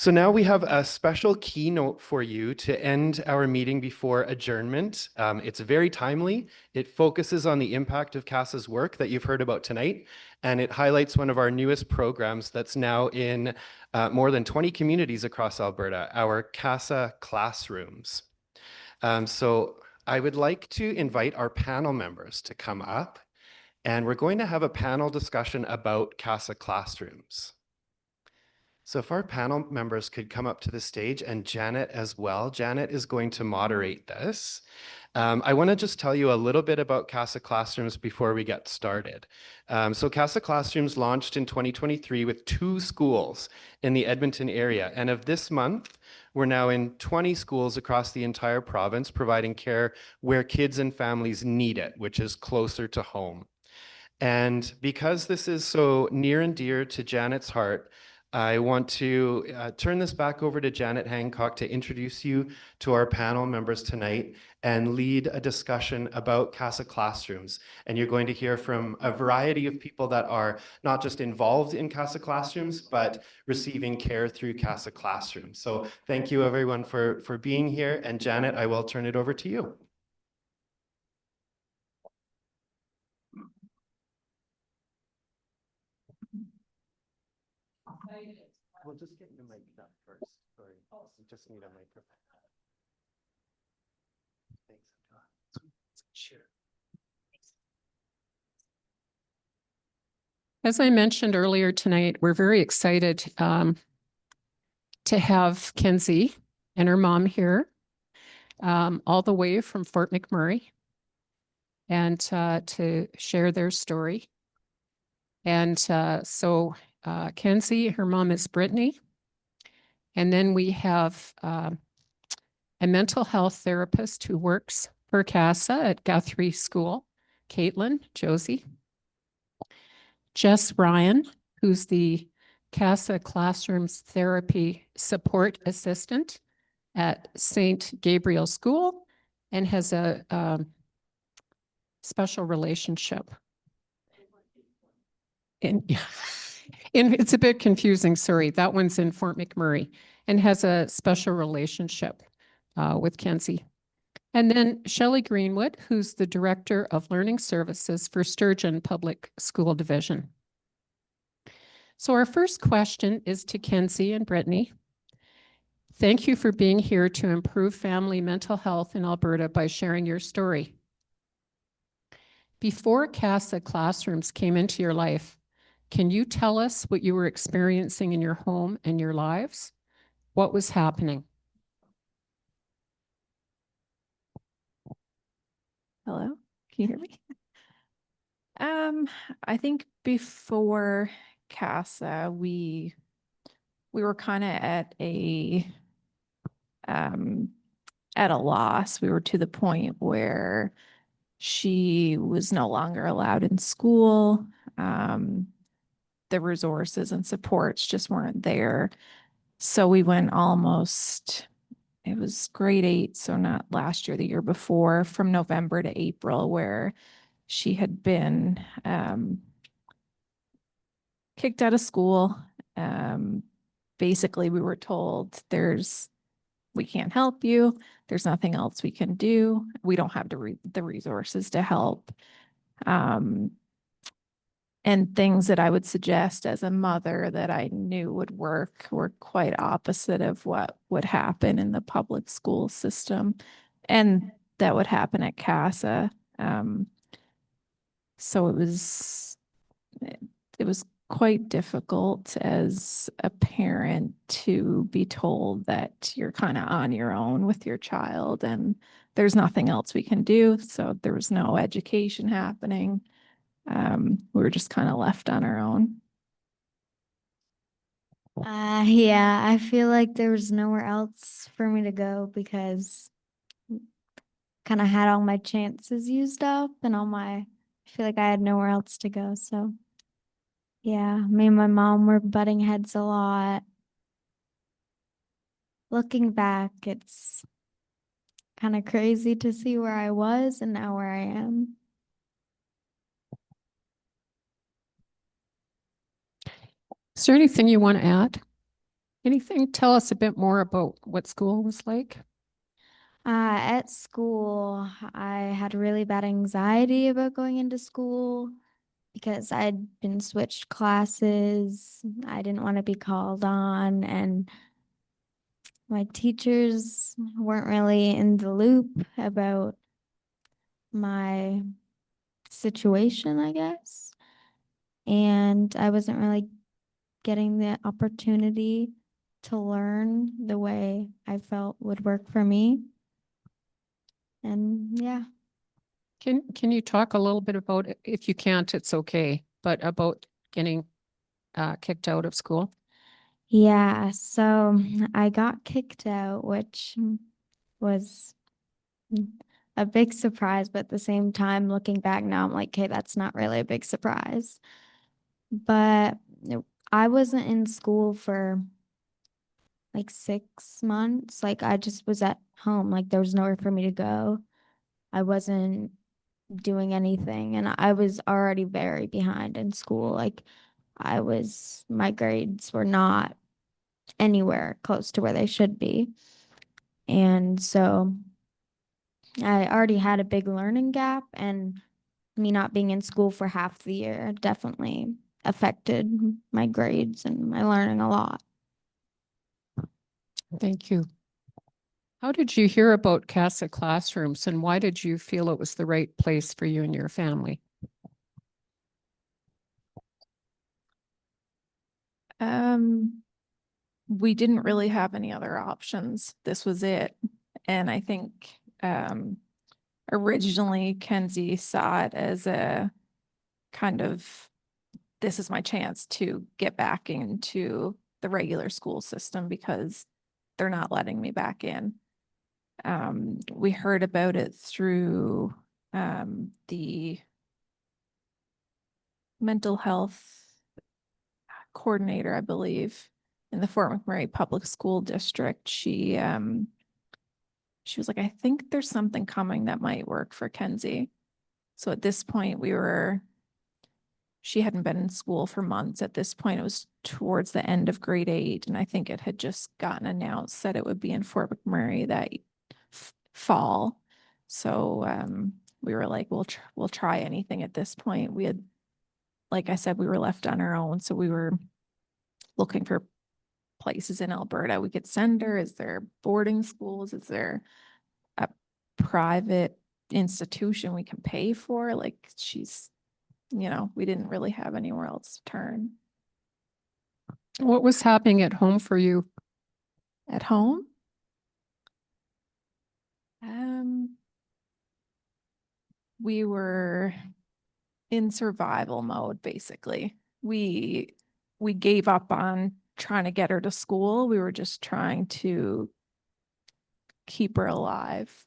So now we have a special keynote for you to end our meeting before adjournment. It's very timely. It focuses on the impact of CASA's work that you've heard about tonight, and it highlights one of our newest programs that's now in more than 20 communities across Alberta, our CASA classrooms. So I would like to invite our panel members to come up, and we're going to have a panel discussion about CASA classrooms. So if our panel members could come up to the stage, and Janet as well. Janet is going to moderate this. I want to just tell you a little bit about CASA Classrooms before we get started. So CASA Classrooms launched in 2023 with 2 schools in the Edmonton area. And of this month, we're now in 20 schools across the entire province, providing care where kids and families need it, which is closer to home. And because this is so near and dear to Janet's heart, I want to turn this back over to Janet Hancock to introduce you to our panel members tonight and lead a discussion about CASA Classrooms. And you're going to hear from a variety of people that are not just involved in CASA Classrooms, but receiving care through CASA Classrooms. So thank you everyone for being here. And Janet, I will turn it over to you. We'll just get your mic up first. Sorry, we just need a microphone. Thanks. Sure. As I mentioned earlier tonight, we're very excited to have Kenzie and her mom here, all the way from Fort McMurray, and to share their story. And so Kenzie, her mom is Brittany. And then we have a mental health therapist who works for CASA at Guthrie School, Caitlin, Josie. Jess Ryan, who's the CASA Classrooms Therapy Support Assistant at St. Gabriel School and has a special relationship. It's a bit confusing, sorry. That one's in Fort McMurray and has a special relationship with Kenzie. And then Shelley Greenwood, who's the Director of Learning Services for Sturgeon Public School Division. So our first question is to Kenzie and Brittany. Thank you for being here to improve family mental health in Alberta by sharing your story. Before CASA Classrooms came into your life, can you tell us what you were experiencing in your home and your lives? What was happening? Hello, can you hear me? I think before CASA, we were kind of at a loss. We were to the point where she was no longer allowed in school. The resources and supports just weren't there. So we went almost, it was grade 8, so not last year, the year before, from November to April, where she had been kicked out of school. Basically, we were told we can't help you. There's nothing else we can do. We don't have the resources to help. And things that I would suggest as a mother that I knew would work were quite opposite of what would happen in the public school system. And that would happen at CASA. So it was quite difficult as a parent to be told that you're kind of on your own with your child and there's nothing else we can do. So there was no education happening. We were just kind of left on our own. Yeah, I feel like there was nowhere else for me to go because kind of had all my chances used up and I feel like I had nowhere else to go. So yeah, me and my mom were butting heads a lot. Looking back, it's kind of crazy to see where I was and now where I am. Is there anything you want to add? Anything? Tell us a bit more about what school was like. At school, I had really bad anxiety about going into school because I'd been switched classes. I didn't want to be called on, and my teachers weren't really in the loop about my situation, I guess. And I wasn't really getting the opportunity to learn the way I felt would work for me. And yeah. Can you talk a little bit about it? If you can't, it's okay, but about getting kicked out of school? Yeah, so I got kicked out, which was a big surprise, but at the same time, looking back now, I'm like, okay, that's not really a big surprise. But I wasn't in school for like 6 months. Like I just was at home. Like there was nowhere for me to go. I wasn't doing anything, and I was already very behind in school. Like my grades were not anywhere close to where they should be. And so I already had a big learning gap, and me not being in school for half the year definitely affected my grades and my learning a lot. Thank you. How did you hear about CASA classrooms, and why did you feel it was the right place for you and your family? We didn't really have any other options. This was it. And I think originally Kenzie saw it as a kind of, this is my chance to get back into the regular school system because they're not letting me back in. We heard about it through the mental health coordinator, I believe, in the Fort McMurray Public School District. She was like, I think there's something coming that might work for Kenzie. So at this point, she hadn't been in school for months. At this point, it was towards the end of grade 8. And I think it had just gotten announced that it would be in Fort McMurray that fall. So we were like, we'll try anything at this point. We had, like I said, we were left on our own. So we were looking for places in Alberta we could send her. Is there boarding schools? Is there a private institution we can pay for? Like we didn't really have anywhere else to turn. What was happening at home for you? At home? We were in survival mode, basically. We gave up on trying to get her to school. We were just trying to keep her alive,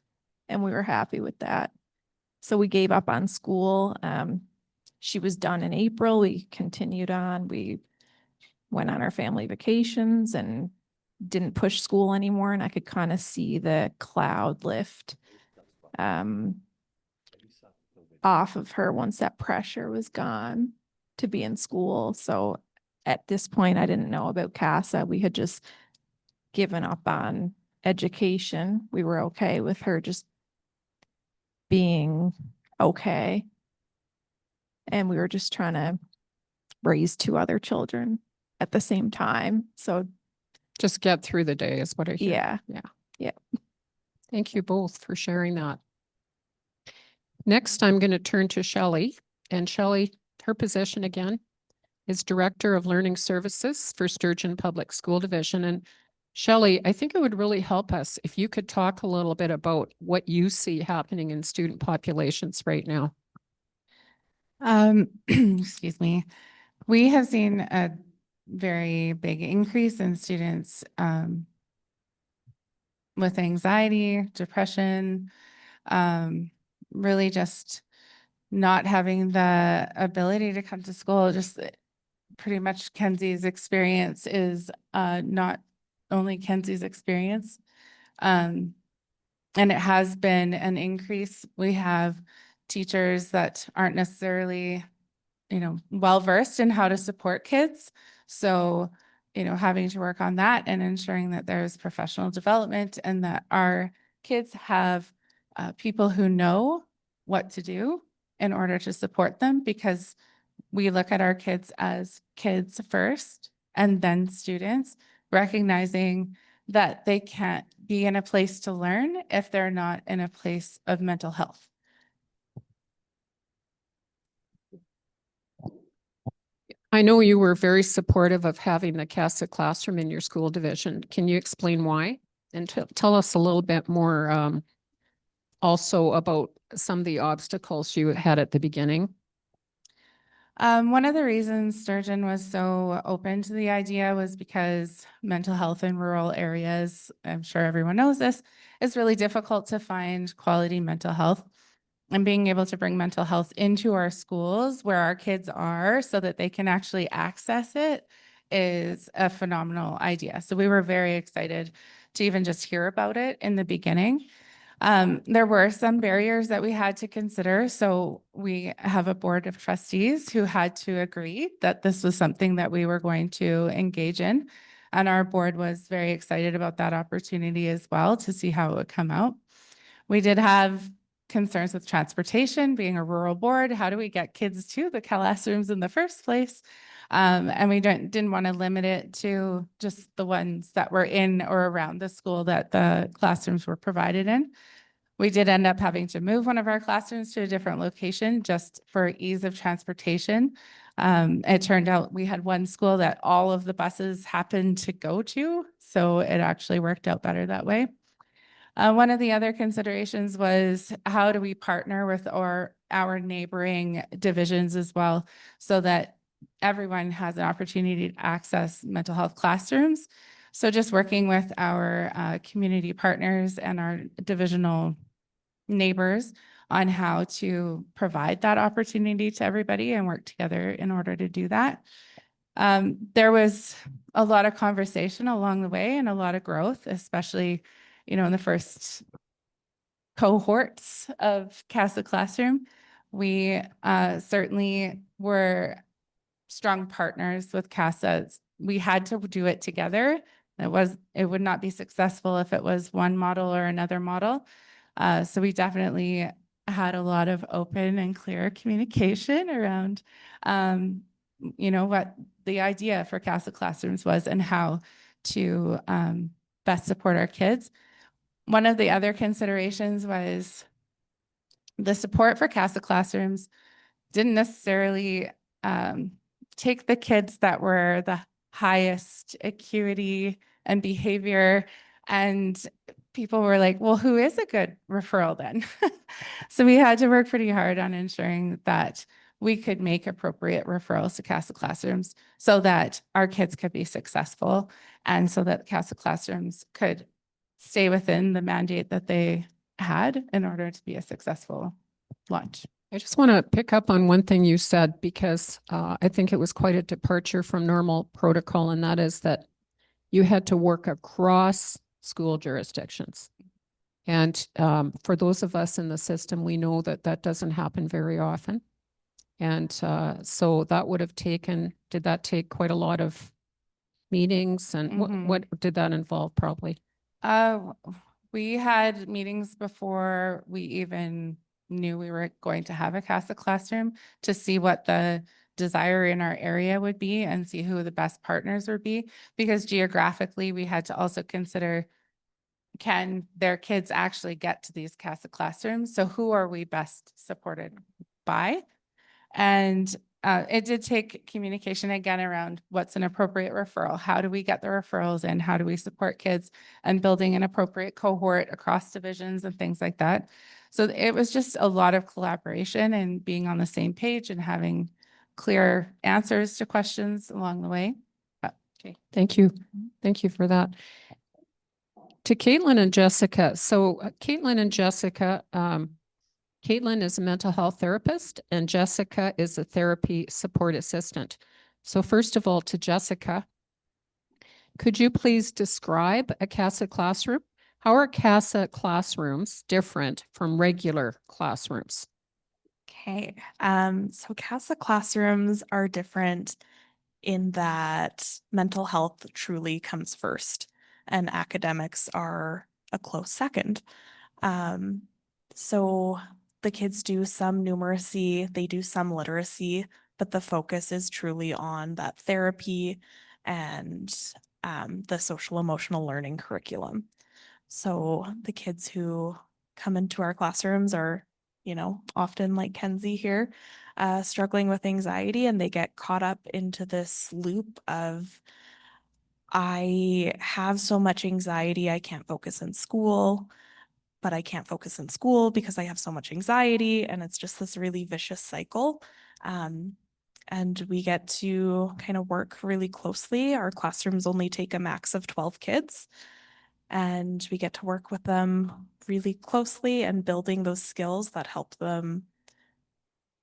and we were happy with that. So we gave up on school. She was done in April. We continued on. We went on our family vacations and didn't push school anymore. And I could kind of see the cloud lift off of her once that pressure was gone to be in school. So at this point, I didn't know about CASA. We had just given up on education. We were okay with her just being okay. And we were just trying to raise 2 other children at the same time. So Just get through the day is what I hear. yeah. Yeah. Yeah. Thank you both for sharing that. Next, I'm going to turn to Shelley. And Shelley, her position again is Director of Learning Services for Sturgeon Public School Division. And Shelley, I think it would really help us if you could talk a little bit about what you see happening in student populations right now. Excuse me. We have seen a very big increase in students with anxiety, depression, really just not having the ability to come to school. Just pretty much Kenzie's experience is not only Kenzie's experience. And it has been an increase. We have teachers that aren't necessarily well-versed in how to support kids. So having to work on that and ensuring that there's professional development and that our kids have people who know what to do in order to support them, because we look at our kids as kids first and then students, recognizing that they can't be in a place to learn if they're not in a place of mental health. I know you were very supportive of having the CASA classroom in your school division. Can you explain why? And tell us a little bit more also about some of the obstacles you had at the beginning. One of the reasons Sturgeon was so open to the idea was because mental health in rural areas, I'm sure everyone knows this, is really difficult to find quality mental health. And being able to bring mental health into our schools where our kids are so that they can actually access it is a phenomenal idea. So we were very excited to even just hear about it in the beginning. There were some barriers that we had to consider. So we have a board of trustees who had to agree that this was something that we were going to engage in. And our board was very excited about that opportunity as well to see how it would come out. We did have concerns with transportation, being a rural board. How do we get kids to the classrooms in the first place? And we didn't want to limit it to just the ones that were in or around the school that the classrooms were provided in. We did end up having to move one of our classrooms to a different location just for ease of transportation. It turned out we had one school that all of the buses happened to go to, so it actually worked out better that way. One of the other considerations was how do we partner with our neighboring divisions as well, so that everyone has an opportunity to access mental health classrooms. So just working with our community partners and our divisional neighbors on how to provide that opportunity to everybody and work together in order to do that. There was a lot of conversation along the way and a lot of growth, especially in the first cohorts of CASA Classroom. We certainly were strong partners with CASA. We had to do it together. It would not be successful if it was one model or another model. So we definitely had a lot of open and clear communication around what the idea for CASA Classrooms was and how to best support our kids. One of the other considerations was the support for CASA Classrooms didn't necessarily take the kids that were the highest acuity and behavior, and people were like, well, who is a good referral then? So we had to work pretty hard on ensuring that we could make appropriate referrals to CASA Classrooms so that our kids could be successful and so that CASA Classrooms could stay within the mandate that they had in order to be a successful launch. I just want to pick up on one thing you said, because I think it was quite a departure from normal protocol, and that is that you had to work across school jurisdictions. And for those of us in the system, we know that that doesn't happen very often. And so that would have did that take quite a lot of meetings? And what did that involve probably? We had meetings before we even knew we were going to have a CASA classroom to see what the desire in our area would be and see who the best partners would be, because geographically we had to also consider, can their kids actually get to these CASA classrooms? So who are we best supported by? And it did take communication again around what's an appropriate referral. How do we get the referrals in? How do we support kids and building an appropriate cohort across divisions and things like that? So it was just a lot of collaboration and being on the same page and having clear answers to questions along the way. Okay. Thank you. Thank you for that. To Caitlin and Jessica. So Caitlin and Jessica, Caitlin is a mental health therapist and Jessica is a therapy support assistant. So first of all, to Jessica, could you please describe a CASA classroom? How are CASA classrooms different from regular classrooms? Okay, so CASA classrooms are different in that mental health truly comes first and academics are a close second. So the kids do some numeracy, they do some literacy, but the focus is truly on that therapy and the social emotional learning curriculum. So the kids who come into our classrooms are, often like Kenzie here, struggling with anxiety, and they get caught up into this loop of, I have so much anxiety, I can't focus in school, but I can't focus in school because I have so much anxiety. And it's just this really vicious cycle. And we get to kind of work really closely. Our classrooms only take a max of 12 kids. And we get to work with them really closely and building those skills that help them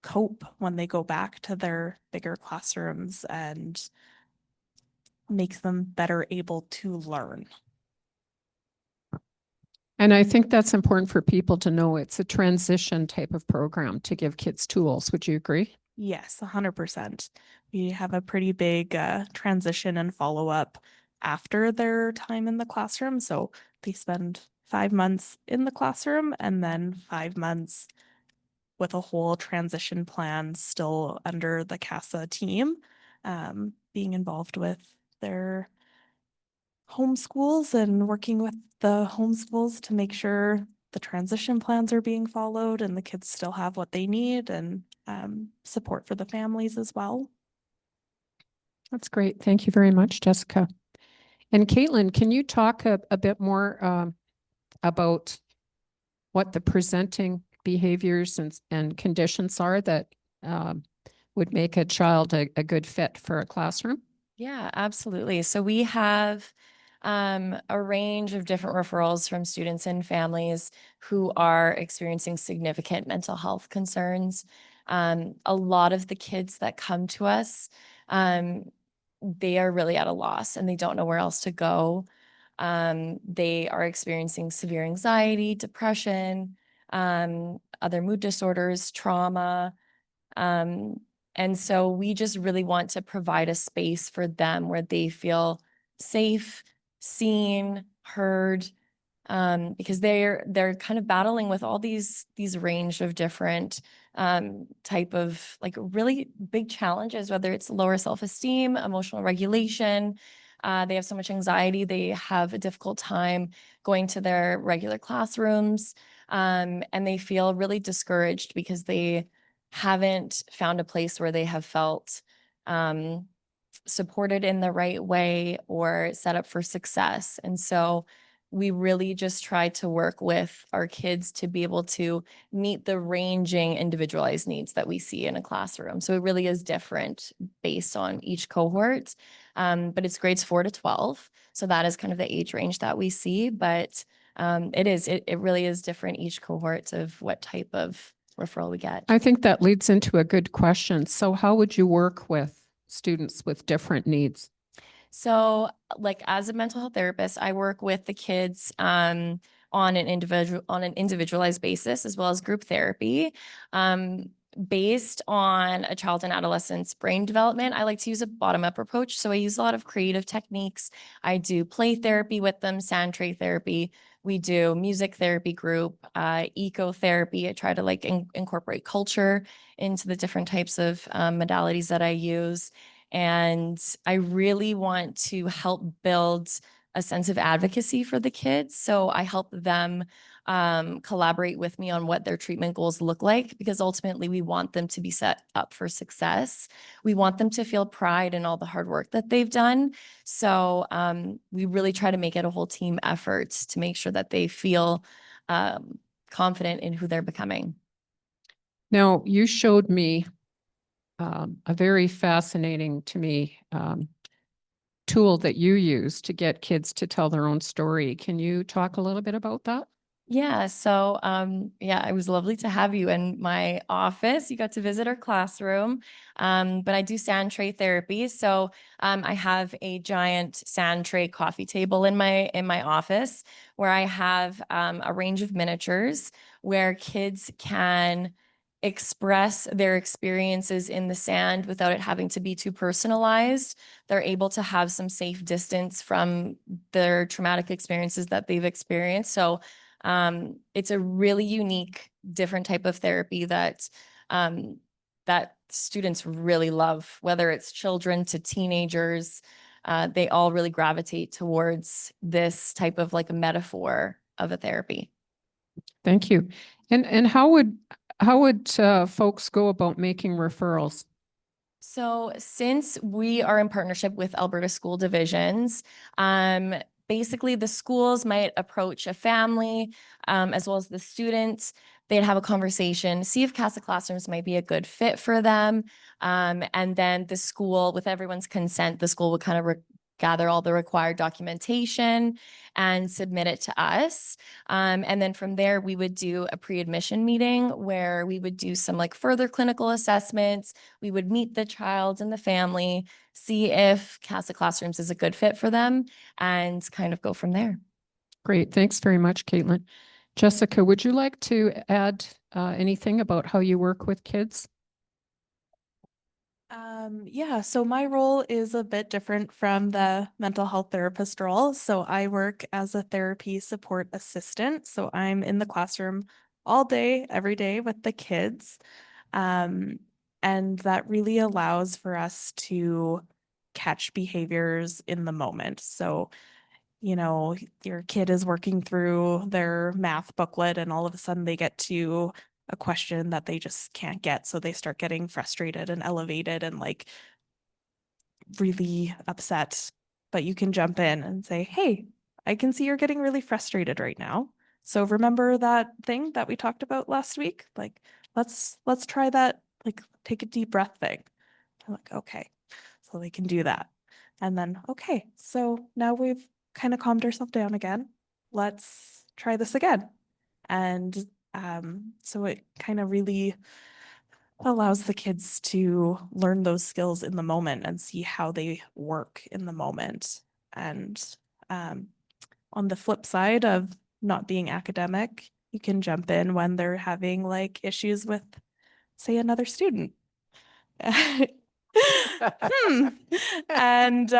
cope when they go back to their bigger classrooms and makes them better able to learn. And I think that's important for people to know. It's a transition type of program to give kids tools. Would you agree? Yes, 100%. We have a pretty big transition and follow-up after their time in the classroom. So they spend 5 months in the classroom and then 5 months with a whole transition plan still under the CASA team, being involved with their homeschools and working with the homeschools to make sure the transition plans are being followed and the kids still have what they need, and support for the families as well. That's great. Thank you very much, Jessica. And Caitlin, can you talk a bit more about what the presenting behaviors and conditions are that would make a child a good fit for a classroom? Yeah, absolutely. So we have a range of different referrals from students and families who are experiencing significant mental health concerns. A lot of the kids that come to us, they are really at a loss and they don't know where else to go. They are experiencing severe anxiety, depression, other mood disorders, trauma. And so we just really want to provide a space for them where they feel safe, seen, heard, because they're kind of battling with all these range of different type of like really big challenges, whether it's lower self-esteem, emotional regulation. They have so much anxiety. They have a difficult time going to their regular classrooms, and they feel really discouraged because they haven't found a place where they have felt supported in the right way or set up for success. And so we really just try to work with our kids to be able to meet the ranging individualized needs that we see in a classroom. So it really is different based on each cohort. But it's grades 4 to 12. So that is kind of the age range that we see. But it really is different each cohort of what type of referral we get. I think that leads into a good question. So how would you work with students with different needs? So like as a mental health therapist, I work with the kids on an individualized basis as well as group therapy. Based on a child and adolescent's brain development, I like to use a bottom-up approach. So I use a lot of creative techniques. I do play therapy with them, sand tray therapy. We do music therapy group, eco-therapy. I try to like incorporate culture into the different types of modalities that I use. And I really want to help build a sense of advocacy for the kids. So I help them collaborate with me on what their treatment goals look like, because ultimately we want them to be set up for success. We want them to feel pride in all the hard work that they've done. So we really try to make it a whole team effort to make sure that they feel confident in who they're becoming. Now, you showed me a very fascinating to me tool that you use to get kids to tell their own story. Can you talk a little bit about that? Yeah. So, yeah, it was lovely to have you in my office. You got to visit our classroom. But I do sand tray therapy. So, I have a giant sand tray coffee table in my office where I have a range of miniatures where kids can express their experiences in the sand without it having to be too personalized. They're able to have some safe distance from their traumatic experiences that they've experienced. So it's a really unique, different type of therapy that that students really love, whether it's children to teenagers. They all really gravitate towards this type of like a metaphor of a therapy. Thank you. And how would folks go about making referrals? So since we are in partnership with Alberta School Divisions, basically the schools might approach a family as well as the students. They'd have a conversation, see if CASA classrooms might be a good fit for them. And then the school, with everyone's consent, the school would kind of gather all the required documentation and submit it to us. And then from there, we would do a pre-admission meeting where we would do some like further clinical assessments. We would meet the child and the family, see if CASA Classrooms is a good fit for them, and kind of go from there. Great. Thanks very much, Caitlin. Jessica, would you like to add anything about how you work with kids? Yeah, so my role is a bit different from the mental health therapist role. So I work as a therapy support assistant. So I'm in the classroom all day, every day with the kids. And that really allows for us to catch behaviors in the moment. So, you know, your kid is working through their math booklet and all of a sudden they get to a question that they just can't get. So they start getting frustrated and elevated and like really upset. But you can jump in and say, hey, I can see you're getting really frustrated right now. So remember that thing that we talked about last week? Like, let's try that, like take a deep breath thing. I'm like, okay. So they can do that. And then, okay, so now we've kind of calmed ourselves down again. Let's try this again. And so it kind of really allows the kids to learn those skills in the moment and see how they work in the moment. And on the flip side of not being academic, you can jump in when they're having like issues with, say, another student. And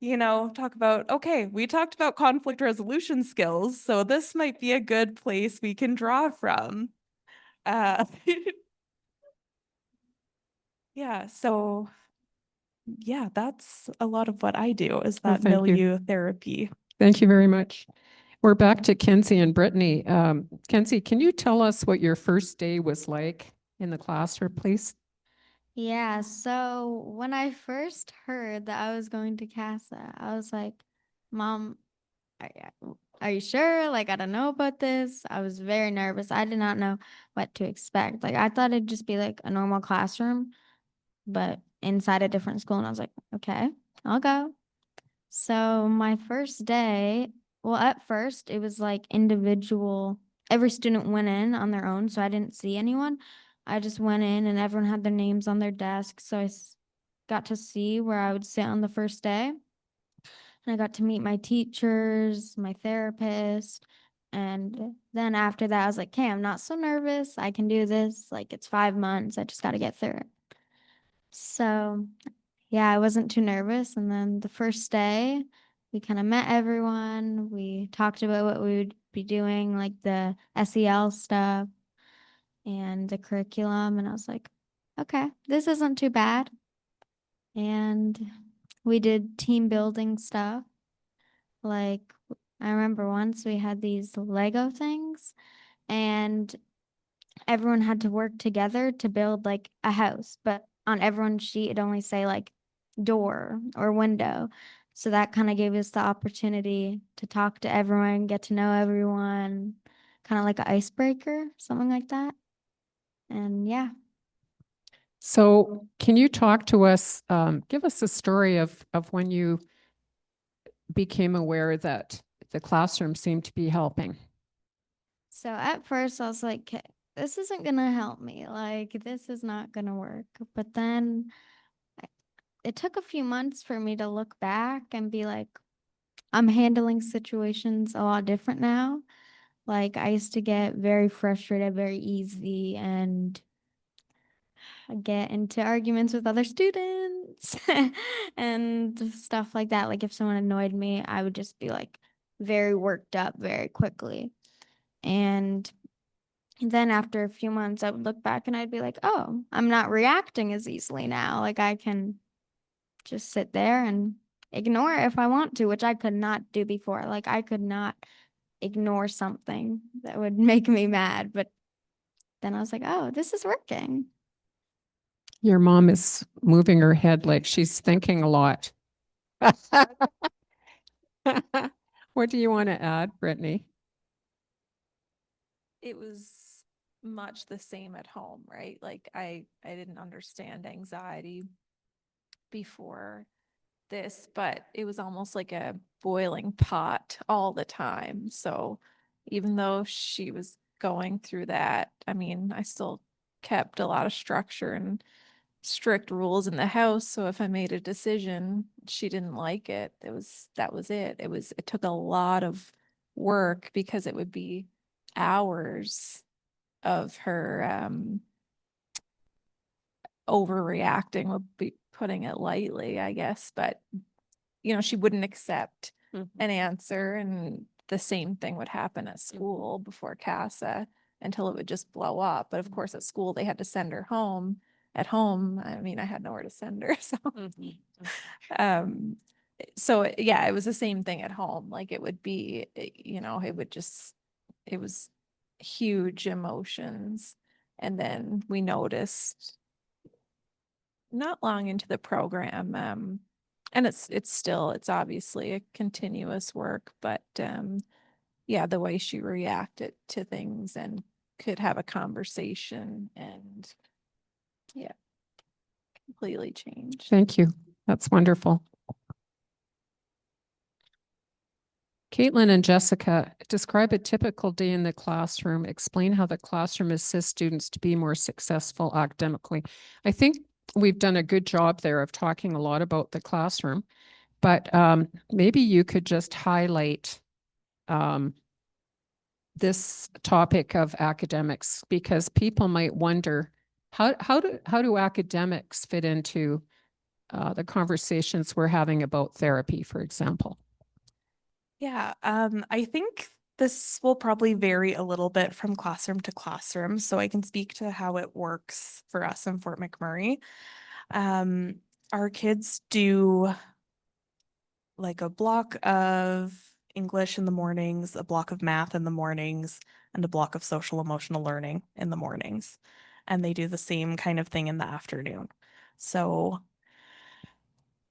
you know, talk about, okay, we talked about conflict resolution skills, so this might be a good place we can draw from. Yeah, so yeah, that's a lot of what I do is Oh, that thank you. milieu therapy. Thank you very much. We're back to Kenzie and Brittany. Kenzie, can you tell us what your first day was like in the classroom, please? Yeah, so when I first heard that I was going to CASA, I was like, Mom, are you sure? Like, I don't know about this. I was very nervous. I did not know what to expect. Like, I thought it'd just be like a normal classroom, but inside a different school. And I was like, okay, I'll go. So my first day, well, at first it was like individual, every student went in on their own, so I didn't see anyone. I just went in and everyone had their names on their desk, so got to see where I would sit on the first day. And I got to meet my teachers, my therapist, and then after that I was like, okay, I'm not so nervous. I can do this. Like, it's 5 months. I just got to get through it. So yeah, I wasn't too nervous. And then the first day, we kind of met everyone. We talked about what we would be doing, like the SEL stuff and the curriculum. And I was like, okay, this isn't too bad. And we did team building stuff. Like, I remember once we had these Lego things, and everyone had to work together to build like a house, but on everyone's sheet, it only say like door or window. So that kind of gave us the opportunity to talk to everyone, get to know everyone, kind of like an icebreaker, something like that. And yeah. So can you talk to us, give us a story of when you became aware that the classroom seemed to be helping? So at first I was like, "Okay, this isn't gonna help me. Like, this is not gonna work." But then it took a few months for me to look back and be like, I'm handling situations a lot different now. Like I used to get very frustrated very easy and get into arguments with other students and stuff like that. Like if someone annoyed me, I would just be like very worked up very quickly. And then after a few months, I would look back and I'd be like, oh, I'm not reacting as easily now. Like I can just sit there and ignore it if I want to, which I could not do before. Like I could not ignore something that would make me mad. But then I was like, oh, this is working. Your mom is moving her head like she's thinking a lot. What do you want to add, Brittany? It was much the same at home, right? Like I didn't understand anxiety before this, but it was almost like a boiling pot all the time. So even though she was going through that, I mean, I still kept a lot of structure and strict rules in the house. So if I made a decision, she didn't like it. That was it. It took a lot of work because it would be hours of her overreacting, would be putting it lightly, I guess. But you know, she wouldn't accept an answer, and the same thing would happen at school before CASA until it would just blow up. But of course, at school they had to send her home. At home, I mean, I had nowhere to send her, so um yeah, it was the same thing at home. Like it would be, you know, it was huge emotions. And then we noticed not long into the program, and it's obviously a continuous work, but yeah, the way she reacted to things and could have a conversation and yeah, completely changed. Thank you. That's wonderful. Caitlin and Jessica, describe a typical day in the classroom. Explain how the classroom assists students to be more successful academically. I think we've done a good job there of talking a lot about the classroom, but maybe you could just highlight this topic of academics, because people might wonder how do academics fit into the conversations we're having about therapy, for example. Yeah, I think this will probably vary a little bit from classroom to classroom, so I can speak to how it works for us in Fort McMurray. Our kids do like a block of English in the mornings, a block of math in the mornings, and a block of social emotional learning in the mornings. And they do the same kind of thing in the afternoon. So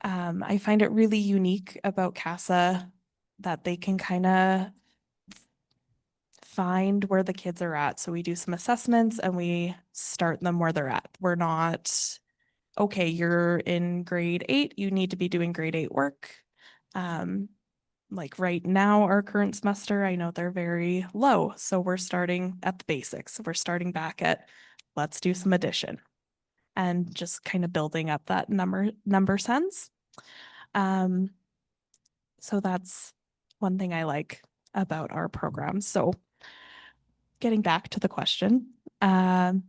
I find it really unique about CASA that they can kind of find where the kids are at. So we do some assessments and we start them where they're at. We're not, okay, you're in grade 8, you need to be doing grade 8 work. Like right now, our current semester, I know they're very low. So we're starting at the basics. We're starting back at let's do some addition and just kind of building up that number sense. So that's one thing I like about our program. So getting back to the question, the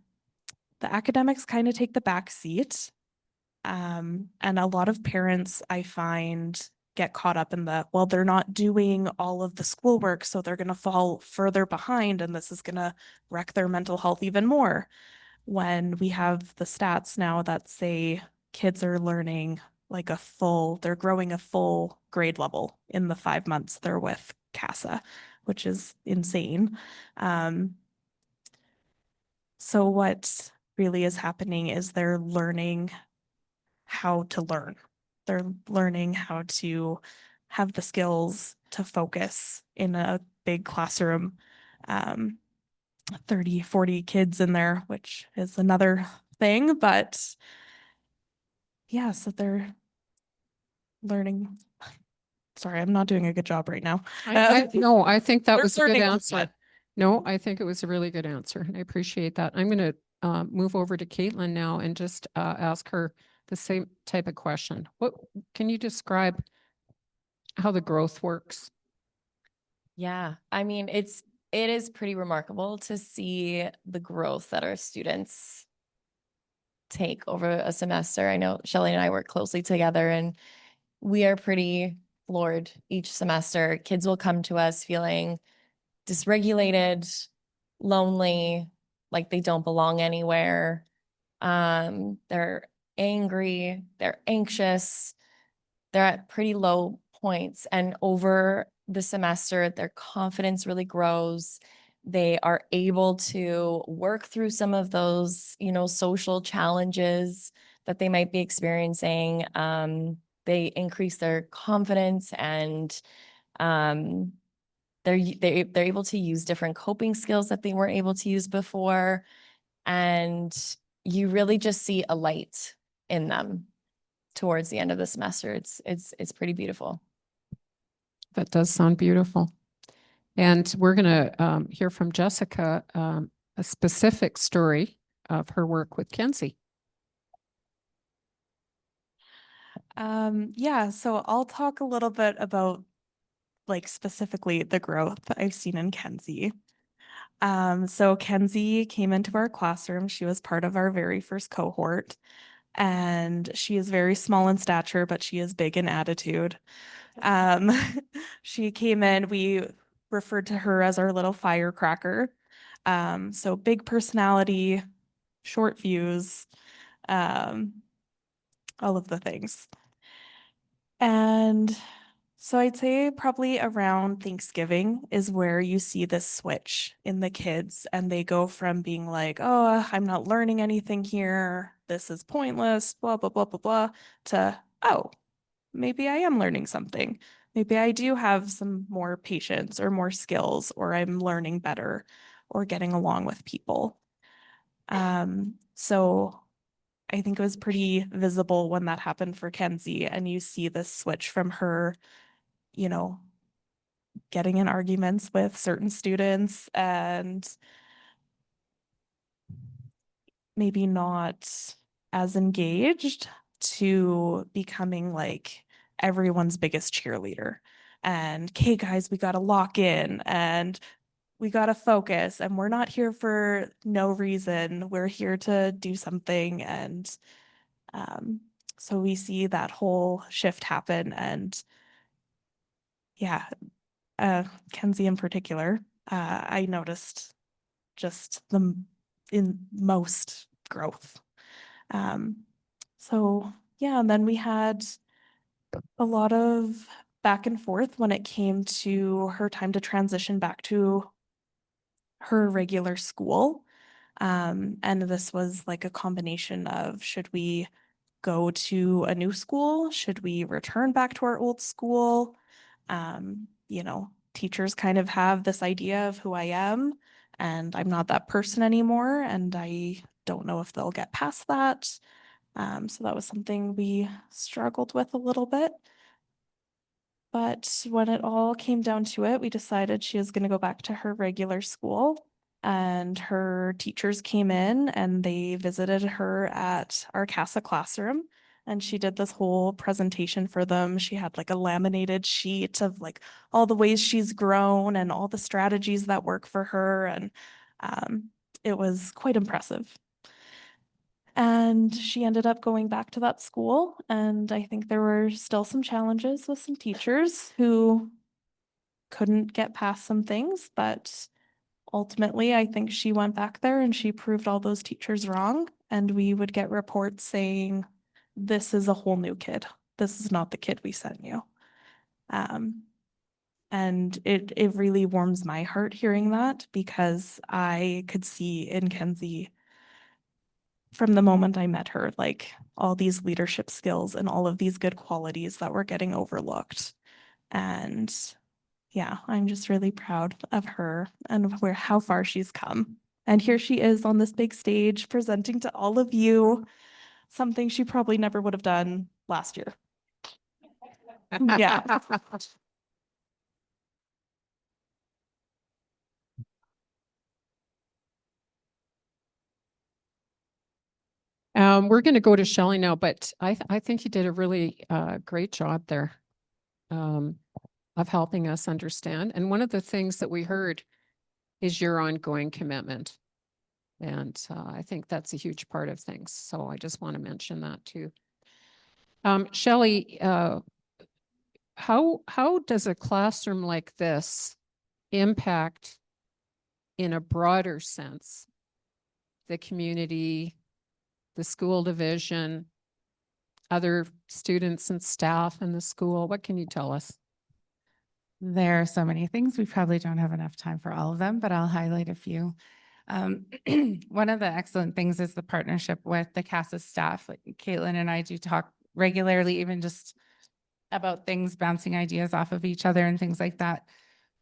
academics kind of take the back seat. And a lot of parents I find get caught up in the, well, they're not doing all of the schoolwork, so they're going to fall further behind and this is going to wreck their mental health even more. When we have the stats now that say kids are learning like they're growing a full grade level in the 5 months they're with CASA, which is insane. So what really is happening is they're learning how to learn. They're learning how to have the skills to focus in a big classroom, 30, 40 kids in there, which is another thing, but yeah, so they're learning. Sorry, I'm not doing a good job right now. No, I think that They're was a good learning a answer. lot. No, I think it was a really good answer. And I appreciate that. I'm going to move over to Caitlin now and just ask her the same type of question. What can you describe how the growth works? Yeah, I mean, it's it is pretty remarkable to see the growth that our students take over a semester. I know Shelley and I work closely together, and we are pretty floored each semester. Kids will come to us feeling dysregulated, lonely, like they don't belong anywhere. They're angry, they're anxious, they're at pretty low points. And over the semester, their confidence really grows. They are able to work through some of those, social challenges that they might be experiencing. They increase their confidence, and um, they're able to use different coping skills that they weren't able to use before. And you really just see a light in them towards the end of the semester. It's pretty beautiful. That does sound beautiful. And we're going to hear from Jessica a specific story of her work with Kenzie. Yeah, so I'll talk a little bit about like specifically the growth I've seen in Kenzie. So Kenzie came into our classroom. She was part of our very first cohort, and she is very small in stature, but she is big in attitude. Um, she came in, we referred to her as our little firecracker. So big personality, short fuse, all of the things. And so I'd say probably around Thanksgiving is where you see this switch in the kids, and they go from being like, oh, I'm not learning anything here, this is pointless, blah, blah, blah, blah, blah, to, oh, maybe I am learning something. Maybe I do have some more patience or more skills, or I'm learning better or getting along with people. So I think it was pretty visible when that happened for Kenzie, and you see this switch from her, getting in arguments with certain students and maybe not as engaged, to becoming like everyone's biggest cheerleader. And, okay, guys, we got to lock in and we got to focus, and we're not here for no reason. We're here to do something. And so we see that whole shift happen. And yeah, Kenzie in particular, I noticed just the in most growth. So yeah, and then we had a lot of back and forth when it came to her time to transition back to her regular school. And this was like a combination of, should we go to a new school? Should we return back to our old school? Teachers kind of have this idea of who I am, and I'm not that person anymore, and I don't know if they'll get past that. So that was something we struggled with a little bit. But when it all came down to it, we decided she was going to go back to her regular school. And her teachers came in and they visited her at our CASA classroom. And she did this whole presentation for them. She had like a laminated sheet of like all the ways she's grown and all the strategies that work for her. And it was quite impressive. And she ended up going back to that school. And I think there were still some challenges with some teachers who couldn't get past some things, but ultimately, I think she went back there and she proved all those teachers wrong. And we would get reports saying, this is a whole new kid. This is not the kid we sent you. And it really warms my heart hearing that, because I could see in Kenzie from the moment I met her, like all these leadership skills and all of these good qualities that were getting overlooked. And yeah, I'm just really proud of her and how far she's come. And here she is on this big stage presenting to all of you, something she probably never would have done last year. Yeah. We're going to go to Shelley now, but I think you did a really great job there of helping us understand. And one of the things that we heard is your ongoing commitment. And I think that's a huge part of things. So I just want to mention that too. Shelley, how does a classroom like this impact in a broader sense the community, the school division, other students and staff in the school? What can you tell us? There are so many things. We probably don't have enough time for all of them, but I'll highlight a few. One of the excellent things is the partnership with the CASA staff. Like Caitlin and I do talk regularly, even just about things, bouncing ideas off of each other and things like that.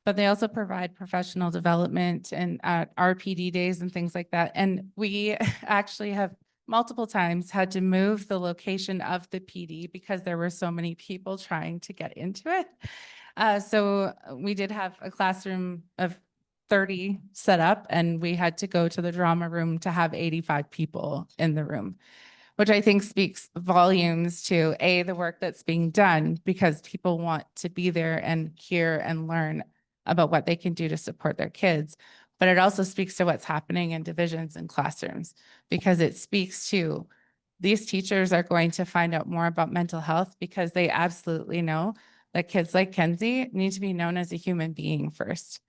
But they also provide professional development and RPD days and things like that. And we actually have multiple times had to move the location of the PD because there were so many people trying to get into it. So we did have a classroom of 30 set up, and we had to go to the drama room to have 85 people in the room, which I think speaks volumes to the work that's being done, because people want to be there and hear and learn about what they can do to support their kids. But it also speaks to what's happening in divisions and classrooms, because it speaks to these teachers are going to find out more about mental health, because they absolutely know that kids like Kenzie need to be known as a human being first.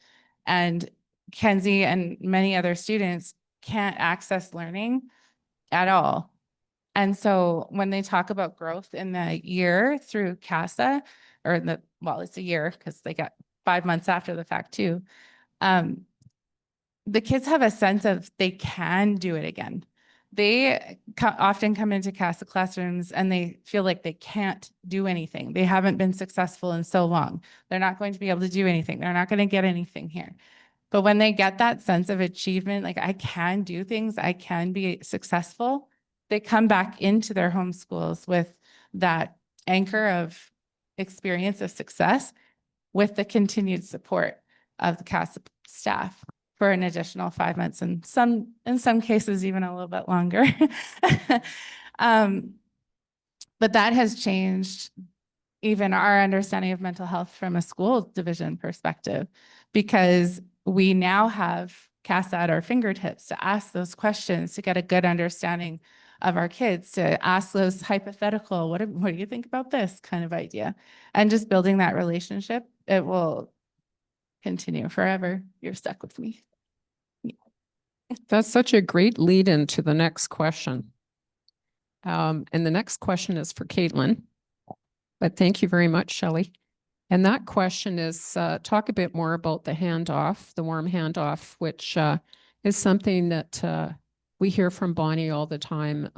And Kenzie and many other students can't access learning at all. And so when they talk about growth in the year through CASA, or it's a year because they got 5 months after the fact too, the kids have a sense of they can do it again. They often come into CASA classrooms and they feel like they can't do anything. They haven't been successful in so long. They're not going to be able to do anything. They're not going to get anything here. But when they get that sense of achievement, like I can do things, I can be successful, they come back into their home schools with that anchor of experience of success, with the continued support of the CASA staff for an additional 5 months, and in some cases even a little bit longer. But that has changed even our understanding of mental health from a school division perspective, because we now have CASA at our fingertips to ask those questions, to get a good understanding of our kids, to ask those hypothetical, what do you think about this kind of idea? And just building that relationship, it will continue forever. You're stuck with me. That's such a great lead into the next question. And the next question is for Caitlin, but thank you very much, Shelley. And that question is, talk a bit more about the handoff, the warm handoff, which is something that we hear from Bonnie all the time.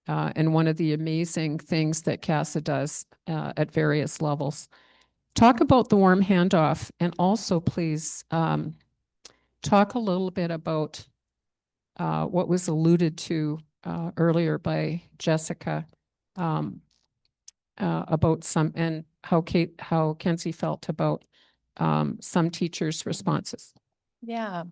And one of the amazing things that CASA does at various levels. Talk about the warm handoff, and also please talk a little bit about what was alluded to earlier by Jessica about some, and how Kenzie felt about some teachers' responses. Yeah.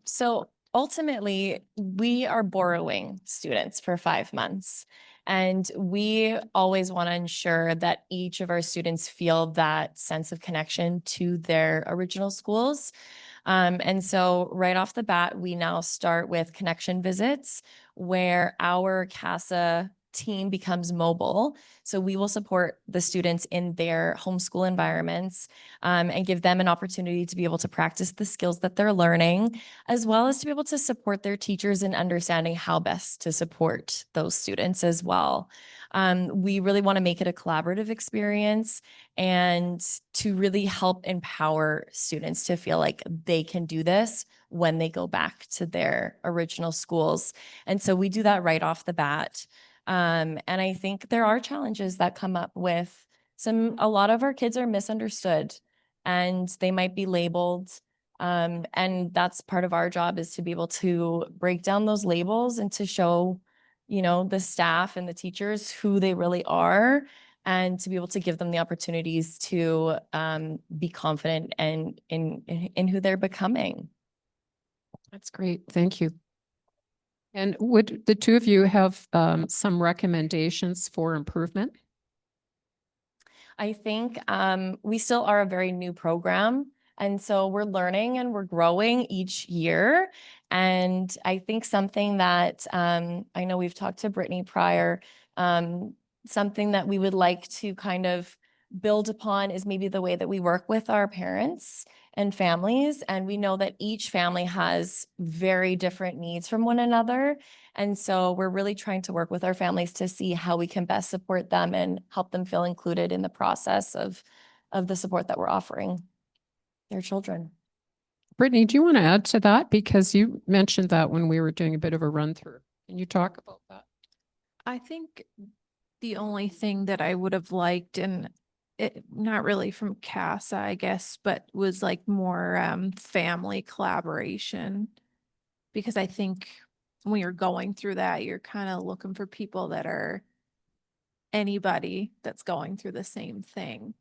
So ultimately, we are borrowing students for 5 months, and we always want to ensure that each of our students feel that sense of connection to their original schools. And so right off the bat, we now start with connection visits, where our CASA team becomes mobile. So we will support the students in their homeschool environments and give them an opportunity to be able to practice the skills that they're learning, as well as to be able to support their teachers in understanding how best to support those students as well. We really want to make it a collaborative experience, and to really help empower students to feel like they can do this when they go back to their original schools. And so we do that right off the bat. And I think there are challenges that come up with a lot of our kids are misunderstood, and they might be labeled. And that's part of our job, is to be able to break down those labels and to show, the staff and the teachers who they really are, and to be able to give them the opportunities to be confident and in who they're becoming. That's great. Thank you. And would the two of you have some recommendations for improvement? I think we still are a very new program, And so we're learning and we're growing each year. And I think something that I know we've talked to Brittany prior, something that we would like to kind of build upon is maybe the way that we work with our parents and families. And we know that each family has very different needs from one another. And so we're really trying to work with our families to see how we can best support them and help them feel included in the process of the support that we're offering their children. Brittany, do you want to add to that? Because you mentioned that when we were doing a bit of a run through. Can you talk about that? I think the only thing that I would have liked, and it, not really from CASA, I guess, but was like more family collaboration. Because I think when you're going through that, you're kind of looking for people that are anybody that's going through the same thing.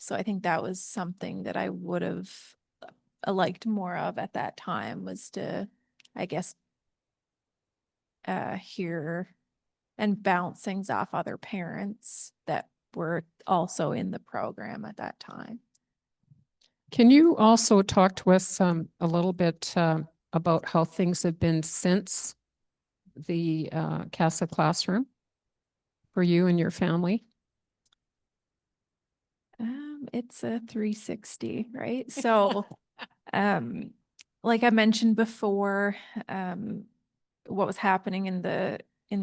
So I think that was something that I would have liked more of at that time, was to, I guess, hear and bounce things off other parents that were also in the program at that time. Can you also talk to us a little bit about how things have been since the CASA classroom for you and your family? It's a 360, right? So, like I mentioned before, what was happening in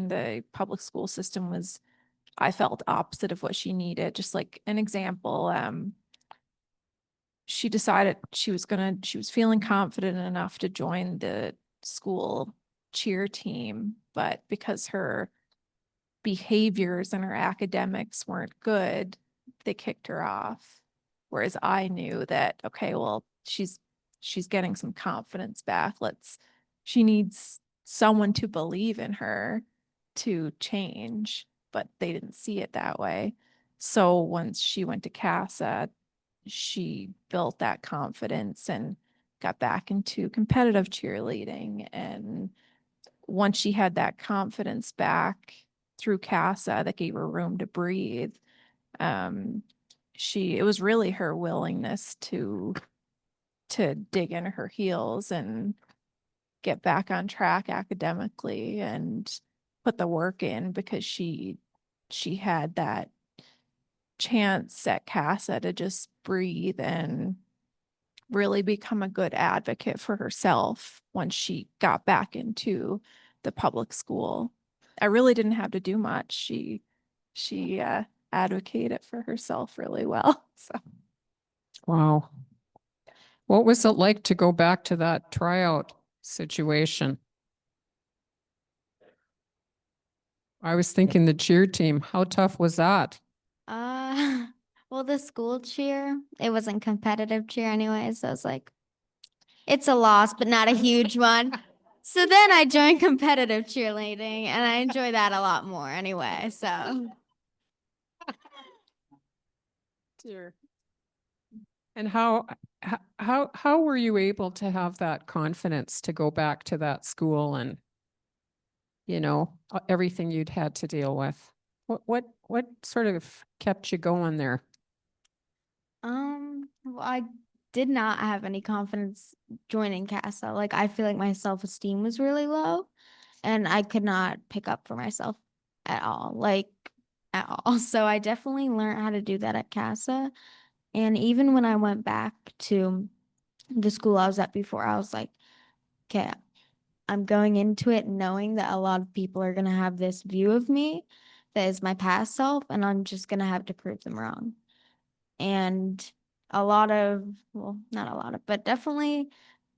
the public school system was, I felt opposite of what she needed. Just like an example, she decided she was feeling confident enough to join the school cheer team, but because her behaviors and her academics weren't good, they kicked her off. Whereas I knew that, okay, well, she's getting some confidence back. She needs someone to believe in her to change, but they didn't see it that way. So once she went to CASA, she built that confidence and got back into competitive cheerleading. And once she had that confidence back through CASA that gave her room to breathe, it was really her willingness to dig in her heels and get back on track academically and put the work in, because she had that chance at CASA to just breathe and really become a good advocate for herself once she got back into the public school. I really didn't have to do much. She advocated for herself really well. So Wow. What was it like to go back to that tryout situation? I was thinking the cheer team. How tough was that? Well, the school cheer, it wasn't competitive cheer anyway, so it's like, it's a loss, but not a huge one. So then I joined competitive cheerleading, and I enjoy that a lot more anyway, so. Dear. And how were you able to have that confidence to go back to that school and, you know, everything you'd had to deal with? What sort of kept you going there? Well, I did not have any confidence joining CASA. Like, I feel like my self-esteem was really low, and I could not pick up for myself at all, like at all. So I definitely learned how to do that at CASA. And even when I went back to the school I was at before, I was like, okay, I'm going into it knowing that a lot of people are going to have this view of me that is my past self, and I'm just going to have to prove them wrong. And well, not a lot of, but definitely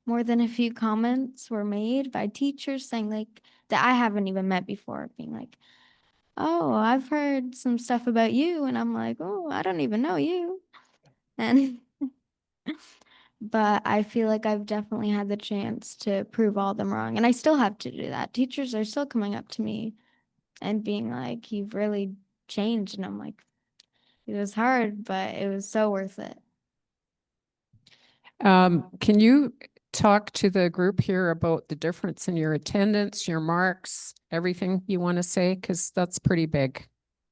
more than a few comments were made by teachers saying, like, that I haven't even met before, being like, oh, I've heard some stuff about you. And I'm like, oh, I don't even know you. And but I feel like I've definitely had the chance to prove all of them wrong. And I still have to do that. Teachers are still coming up to me and being like, you've really changed. And I'm like, it was hard, but it was so worth it. Can you talk to the group here about the difference in your attendance, your marks, everything you want to say? Because that's pretty big.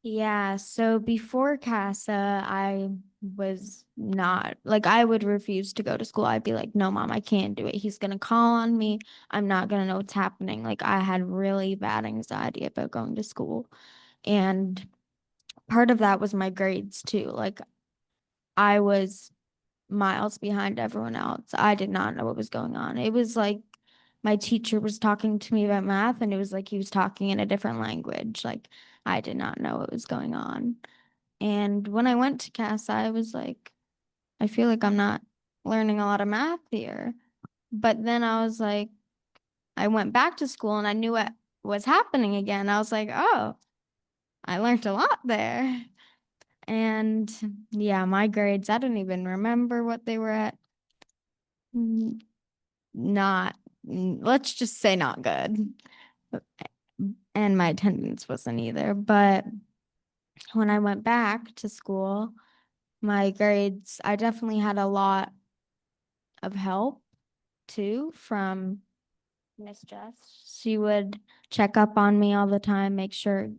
Yeah, so before CASA, I was not like I would refuse to go to school. I'd be like, "No, mom, I can't do it. He's gonna call on me. I'm not gonna know what's happening." Like I had really bad anxiety about going to school. And part of that was my grades too. Like I was miles behind everyone else. I did not know what was going on. It was like my teacher was talking to me about math and it was like he was talking in a different language. Like I did not know what was going on. And when I went to CASA, I was like, I feel like I'm not learning a lot of math here. But then I was like, I went back to school and I knew what was happening again. I was like, oh, I learned a lot there. And yeah, my grades, I don't even remember what they were at. Not, let's just say not good. And my attendance wasn't either. But when I went back to school, my grades, I definitely had a lot of help too from Miss Jess. She would check up on me all the time, make sure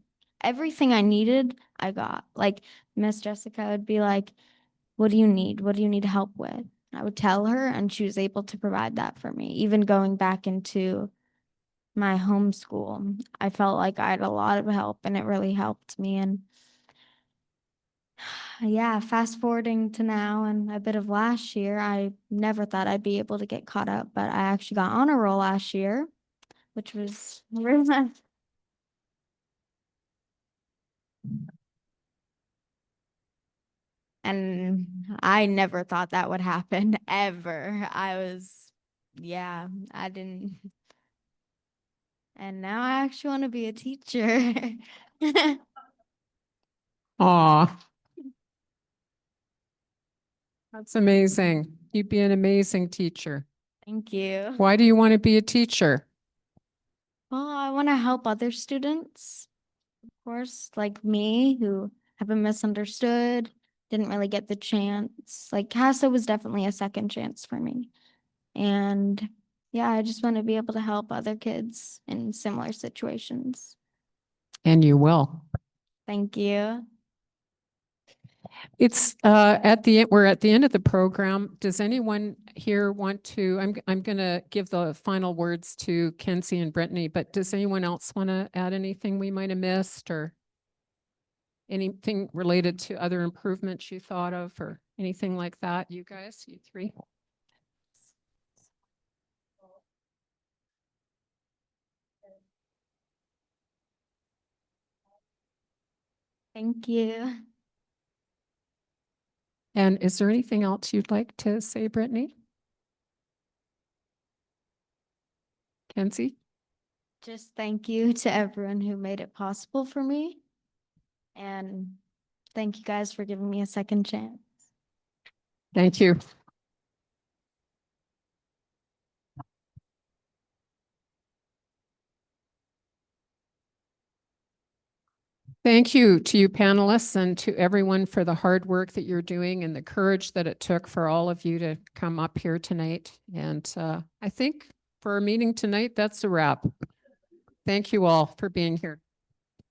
everything I needed, I got. Like Miss Jessica would be like, "What do you need? What do you need help with?" I would tell her, and she was able to provide that for me. Even going back into my homeschool, I felt like I had a lot of help, and it really helped me. And yeah, fast forwarding to now and a bit of last year, I never thought I'd be able to get caught up, but I actually got on a roll last year, which was really nice. And I never thought that would happen ever. Yeah, I didn't. And now I actually want to be a teacher. Aw. That's amazing. You'd be an amazing teacher. Thank you. Why do you want to be a teacher? Well, I want to help other students, of course, like me, who have been misunderstood, didn't really get the chance. Like CASA was definitely a second chance for me. And yeah, I just want to be able to help other kids in similar situations. And you will. Thank you. It's at the end, we're at the end of the program. Does anyone here want to, I'm going to give the final words to Kenzie and Brittany, but does anyone else want to add anything we might have missed or anything related to other improvements you thought of or anything like that? You guys, you three? Thank you. And is there anything else you'd like to say, Brittany? Kenzie? Just thank you to everyone who made it possible for me. And thank you guys for giving me a second chance. Thank you. Thank you to you panelists and to everyone for the hard work that you're doing and the courage that it took for all of you to come up here tonight. And I think for our meeting tonight, that's a wrap. Thank you all for being here.